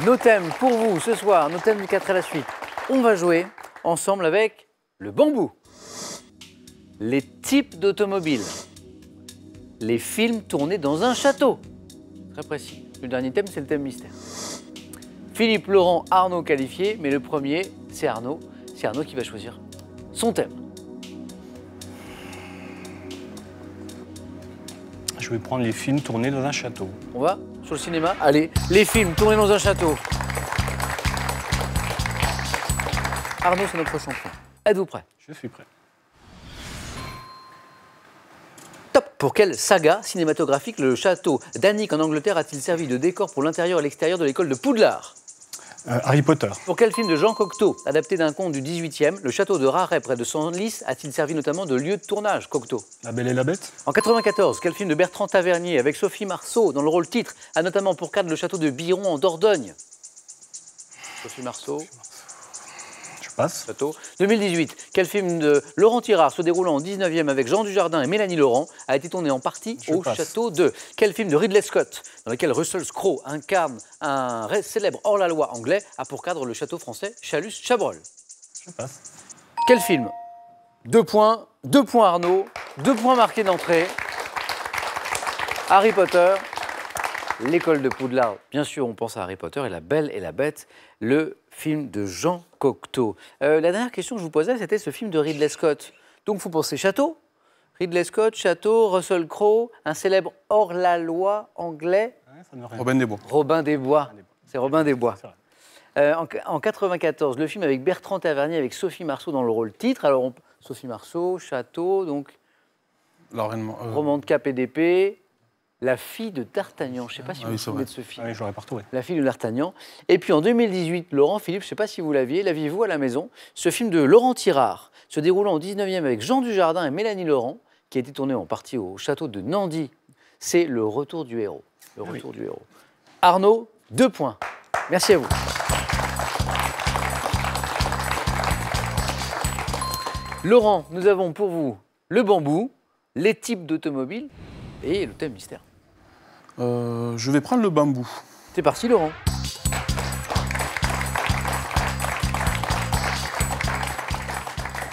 Nos thèmes pour vous ce soir, nos thèmes du 4 à la suite. On va jouer ensemble avec le bambou, les types d'automobiles, les films tournés dans un château. Très précis. Le dernier thème, c'est le thème mystère. Philippe, Laurent, Arnaud qualifiés, mais le premier, c'est Arnaud. C'est Arnaud qui va choisir son thème. Je vais prendre les films tournés dans un château. On va sur le cinéma? Allez, les films tournés dans un château. Arnaud, c'est notre champion. Êtes-vous prêt? Je suis prêt. Top! Pour quelle saga cinématographique le château d'Annick en Angleterre a-t-il servi de décor pour l'intérieur et l'extérieur de l'école de Poudlard? Harry Potter. Pour quel film de Jean Cocteau, adapté d'un conte du 18e, le château de Raret près de Senlis a-t-il servi notamment de lieu de tournage, Cocteau? La Belle et la Bête. En 94, quel film de Bertrand Tavernier avec Sophie Marceau dans le rôle titre a notamment pour cadre le château de Biron en Dordogne? Sophie Marceau. Je passe. Château. 2018, quel film de Laurent Tirard se déroulant en 19e avec Jean Dujardin et Mélanie Laurent a été tourné en partie au château de... Quel film de Ridley Scott, dans lequel Russell Crowe incarne un célèbre hors-la-loi anglais, a pour cadre le château français Chalus-Chabrol? Je passe. Quel film? 2 points Arnaud, 2 points marqués d'entrée. Harry Potter, l'école de Poudlard. Bien sûr, on pense à Harry Potter et La Belle et la Bête, le film de Jean Cocteau. La dernière question que je vous posais, c'était ce film de Ridley Scott. Donc, vous pensez château? Ridley Scott, château, Russell Crowe, un célèbre hors-la-loi anglais. Robin des Bois. Robin des Bois. C'est Robin des Bois. En 94, le film avec Bertrand Tavernier, avec Sophie Marceau dans le rôle titre. Alors, Sophie Marceau, château, donc roman de cap et d'épée. La fille de D'Artagnan. Je ne sais pas si vous vous souvenez de ce film. Oui, j'aurais pas retrouvé. La fille de D'Artagnan. Et puis en 2018, Laurent, Philippe, je ne sais pas si vous l'aviez-vous à la maison, ce film de Laurent Tirard, se déroulant en 19e avec Jean Dujardin et Mélanie Laurent, qui a été tourné en partie au château de Nandy. C'est Le Retour du héros. Le Retour du héros. Arnaud, 2 points. Merci à vous. Laurent, nous avons pour vous le bambou, les types d'automobiles et le thème mystère. Je vais prendre le bambou. C'est parti, Laurent.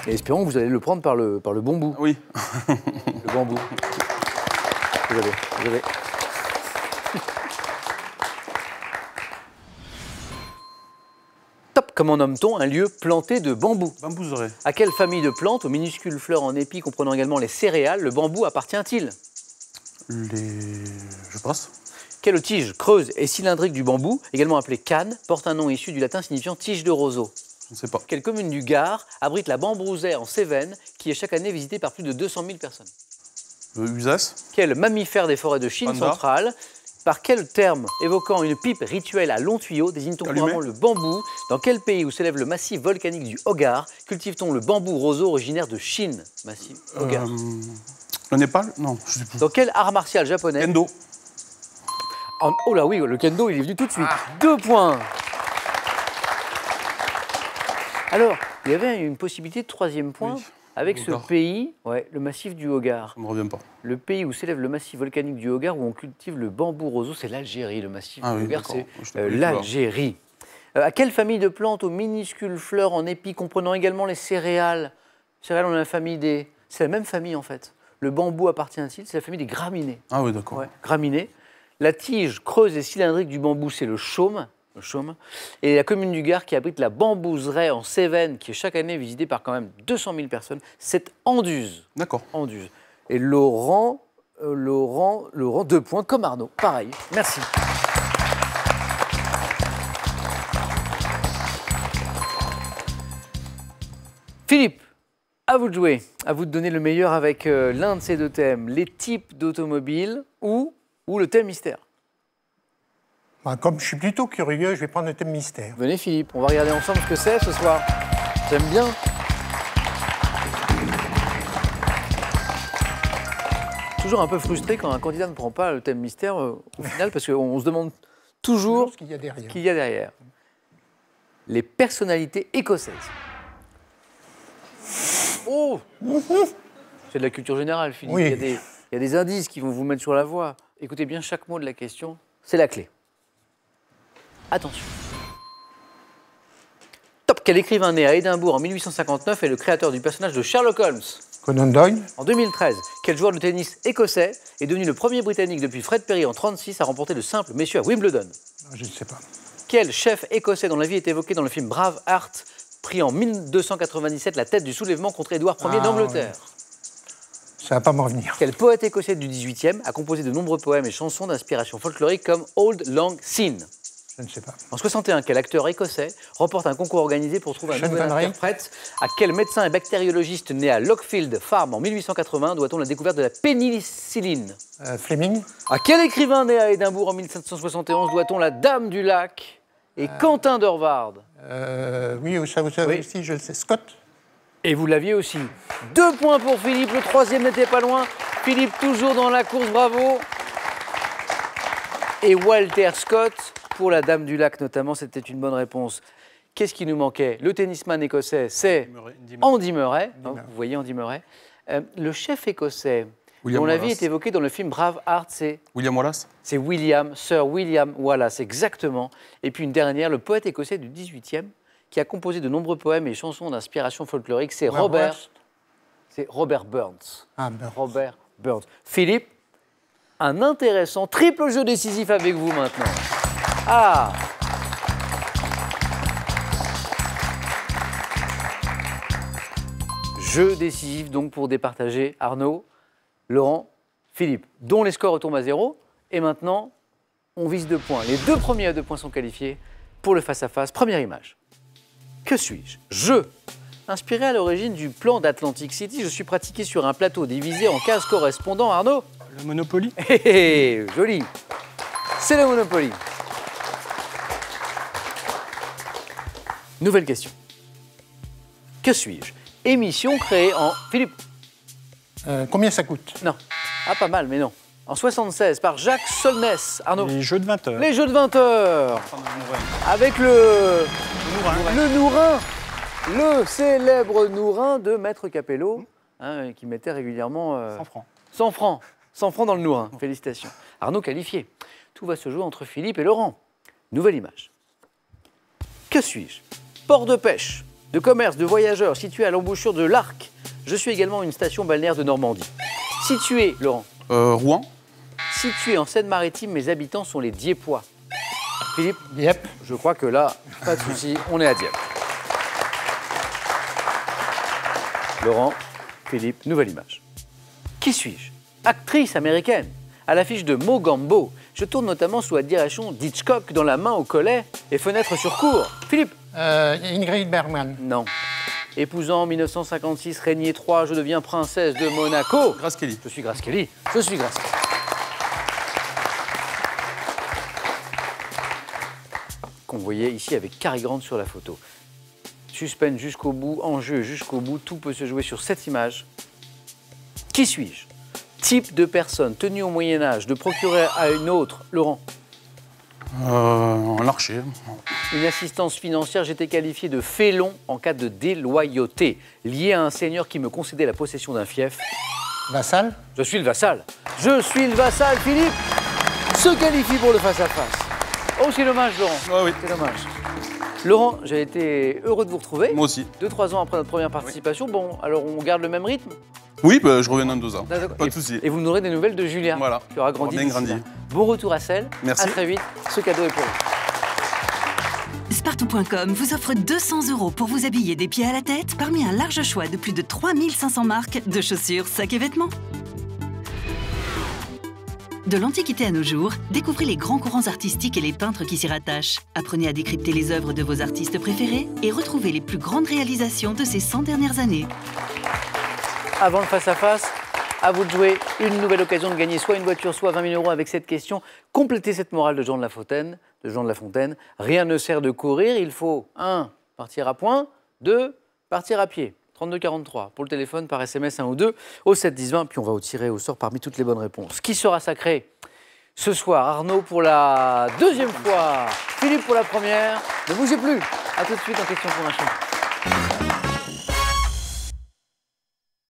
Et espérons que vous allez le prendre par le bon bout. Oui. Le bambou. Vous avez. Top. Comment nomme-t-on un lieu planté de bambou? Bambouserai. À quelle famille de plantes, aux minuscules fleurs en épi comprenant également les céréales, le bambou appartient-il? Je passe. Quelle tige creuse et cylindrique du bambou, également appelée canne, porte un nom issu du latin signifiant tige de roseau? Je ne sais pas. Quelle commune du Gard abrite la Bambrousaie en Cévennes, qui est chaque année visitée par plus de 200 000 personnes? Uzas. Quel mammifère des forêts de Chine Panda. centrale, par quel terme évoquant une pipe rituelle à long tuyau, désigne-t-on couramment le bambou? Dans quel pays où s'élève le massif volcanique du Hogar cultive-t-on le bambou roseau originaire de Chine? Massif Hogar. Le Népal? Non, je sais plus. Dans quel art martial japonais? Kendo. Oh là oui, le kendo, il est venu tout de suite. 2 points. Alors, il y avait une possibilité de 3e point avec ce pays, le massif du Hogar. Ça ne me revient pas. Le pays où s'élève le massif volcanique du Hogar, où on cultive le bambou roseau, c'est l'Algérie. Le massif du Hogar, c'est l'Algérie. À quelle famille de plantes aux minuscules fleurs en épi comprenant également les céréales? Céréales, on a la famille des... C'est la même famille en fait. Le bambou appartient-il? C'est la famille des graminées. Ah oui, d'accord. Graminées. La tige creuse et cylindrique du bambou, c'est le chaume. Et la commune du Gard qui abrite la Bambouserai en Cévennes, qui est chaque année visitée par quand même 200 000 personnes, c'est Anduze. D'accord. Anduze. Et Laurent, 2 points, comme Arnaud. Pareil. Merci. Philippe, à vous de jouer. À vous de donner le meilleur avec l'un de ces 2 thèmes. Les types d'automobiles ou le thème mystère. Comme je suis plutôt curieux, je vais prendre le thème mystère. Venez Philippe, on va regarder ensemble ce que c'est ce soir. J'aime bien. Toujours un peu frustré quand un candidat ne prend pas le thème mystère au final, parce qu'on se demande toujours ce qu'il y a derrière. Qu'il y a derrière. Les personnalités écossaises. Oh, c'est de la culture générale, Philippe. Oui. Il y a des indices qui vont vous mettre sur la voie. Écoutez bien chaque mot de la question, c'est la clé. Attention. Scott. Quel écrivain né à Édimbourg en 1859 est le créateur du personnage de Sherlock Holmes? Conan Doyle. En 2013, quel joueur de tennis écossais est devenu le premier Britannique depuis Fred Perry en 1936 à remporter le simple messieurs à Wimbledon? Je ne sais pas. Quel chef écossais dont la vie est évoquée dans le film Braveheart prit en 1297 la tête du soulèvement contre Édouard Ier d'Angleterre? Ça va pas me revenir. Quel poète écossais du XVIIIe a composé de nombreux poèmes et chansons d'inspiration folklorique comme Old Lang Syne? Je ne sais pas. En 61, quel acteur écossais remporte un concours organisé pour trouver un Sean nouvel Connery. interprète? À quel médecin et bactériologiste né à Lockfield Farm en 1880 doit-on la découverte de la pénicilline? Fleming. À quel écrivain né à Édimbourg en 1771 doit-on la Dame du Lac et Quentin d'Orvard? Oui, ça vous savez Oui. aussi, je le sais. Scott. Et vous l'aviez aussi. 2 points pour Philippe, le troisième n'était pas loin. Philippe toujours dans la course, bravo. Et Walter Scott, pour la Dame du Lac notamment, c'était une bonne réponse. Qu'est-ce qui nous manquait? Le tennisman écossais, c'est Andy Murray. Vous voyez Andy Murray. Le chef écossais, William dont la vie Wallace. est évoquée dans le film Braveheart, c'est William Wallace. Sir William Wallace, exactement. Et puis une dernière, le poète écossais du XVIIIe, qui a composé de nombreux poèmes et chansons d'inspiration folklorique, c'est Robert Burns. Ah, ben. Robert Burns. Philippe, un intéressant triple jeu décisif avec vous maintenant. Ah! Jeu décisif donc pour départager Arnaud, Laurent, Philippe, dont les scores retombent à 0. Et maintenant, on vise 2 points. Les 2 premiers à 2 points sont qualifiés pour le face-à-face. Première image. Que suis-je? Je. Inspiré à l'origine du plan d'Atlantic City, je suis pratiqué sur un plateau divisé en cases correspondant. Arnaud? Le Monopoly. Hé hé, joli. C'est le Monopoly. Nouvelle question. Que suis-je? Émission créée en... Philippe? Combien ça coûte? Non. Ah, pas mal, mais non. En 76, par Jacques Solness. Arnaud? Les jeux de 20 heures. Les jeux de 20 heures. Avec le Nourin. Le célèbre Nourin de Maître Capello, hein, qui mettait régulièrement... 100 francs. 100 francs. 100 francs dans le Nourin. Félicitations. Arnaud qualifié. Tout va se jouer entre Philippe et Laurent. Nouvelle image. Que suis-je? Port de pêche, de commerce, de voyageurs, situé à l'embouchure de l'Arc. Je suis également une station balnéaire de Normandie. Situé, Laurent? Rouen. Situé en Seine-Maritime, mes habitants sont les Diepois. Philippe? Dieppe. Je crois que là, pas de souci, on est à Dieppe. Laurent, Philippe, nouvelle image. Qui suis-je? Actrice américaine, à l'affiche de Mogambo. Je tourne notamment sous la direction d'Hitchcock dans La main au collet et Fenêtre sur cour. Philippe? Ingrid Bergman. Non. Épousant en 1956 Régnier III, je deviens princesse de Monaco. Grace Kelly. Je suis Grace Kelly. Je suis Grace Kelly. Qu'on voyait ici avec Cary Grant sur la photo. Suspense jusqu'au bout, enjeu jusqu'au bout, tout peut se jouer sur cette image. Qui suis-je? Type de personne tenue au Moyen-Âge de procurer à une autre, Laurent. Un archer. Une assistance financière, j'étais qualifié de félon en cas de déloyauté, lié à un seigneur qui me concédait la possession d'un fief. Vassal. Je suis le vassal. Je suis le vassal, Philippe se qualifie pour le face-à-face. Oh, c'est dommage, Laurent. Ah oui. C'est dommage. Laurent, j'ai été heureux de vous retrouver. Moi aussi. 2-3 ans après notre première participation. Bon, alors on garde le même rythme? Oui, bah, je reviens dans 2 ans. D'accord. Pas de souci. Et vous nous aurez des nouvelles de Julien, Voilà. qui aura grandi. On a d'ici grandi. là. Bon retour à Celle. Merci. À très vite. Ce cadeau est pour vous. Spartou.com vous offre 200 € pour vous habiller des pieds à la tête parmi un large choix de plus de 3500 marques de chaussures, sacs et vêtements. De l'Antiquité à nos jours, découvrez les grands courants artistiques et les peintres qui s'y rattachent. Apprenez à décrypter les œuvres de vos artistes préférés et retrouvez les plus grandes réalisations de ces 100 dernières années. Avant le face-à-face, à vous de jouer. Une nouvelle occasion de gagner soit une voiture, soit 20 000 € avec cette question. Complétez cette morale de Jean de La Fontaine. Rien ne sert de courir, il faut 1. Partir à point, 2. Partir à pied. 32-43 pour le téléphone, par SMS 1 ou 2 au 7-10-20, puis on va tirer au sort parmi toutes les bonnes réponses. Qui sera sacré ce soir? Arnaud pour la deuxième fois, Philippe pour la première. Ne bougez plus. A tout de suite en question pour un champion.